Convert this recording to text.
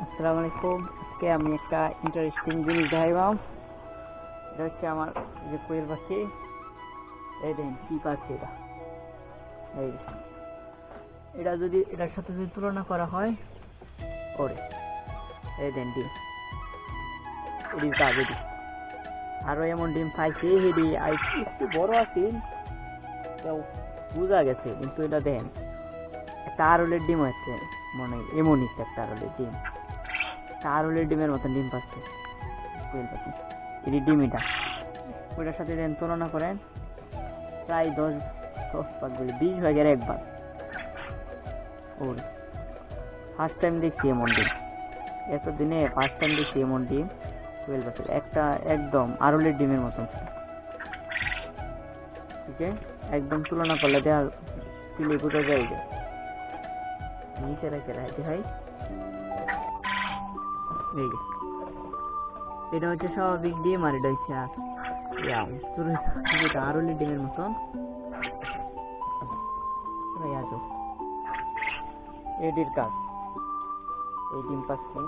আসসালামু আলাইকুম। আজকে আমি একটা ইন্টারেস্টিং জিনিস দেখাইলাম। এটা হচ্ছে আমার যে কোয়েল পাখি। এই দেখেন কি পাখি এটা। এই এটা যদি এটার সাথে যদি তুলনা করা হয়, ওরে এই দেন ডিম, এটি কাবেরি। আরো এমন ডিম পাইছি, হেডি একটু বড় আছে, বোঝা গেছে, কিন্তু এটা দেখেন একটা আরলের ডিম হচ্ছে, মনে হয় এমনই একটা আরলের ডিম। আরলের ডিমের মতন ডিম পাচ্ছে কোয়েল পাখি। এটি ডিম, এটা ওইটার সাথে দেন তুলনা করেন, প্রায় 10 ভাগ বলি 20 ভাগের 1 ভাগ। ওর ফার্স্ট টাইম দেখছি এমন ডিম, এতদিনে ফার্স্ট টাইম দেখছি এমন ডিম কোয়েল পাখির। একটা একদম আরলের ডিমের মতন, ঠিক আছে? একদম তুলনা করলে দেওয়া দিলে বোঝা যায় যে নিচে রেখে রাখতে হয়। এই যে এটা হচ্ছে স্বাভাবিক ডিম, আর এটা হচ্ছে আরলের ডিমের মতন। এডির কাজ এই ডিম পাচ্ছি।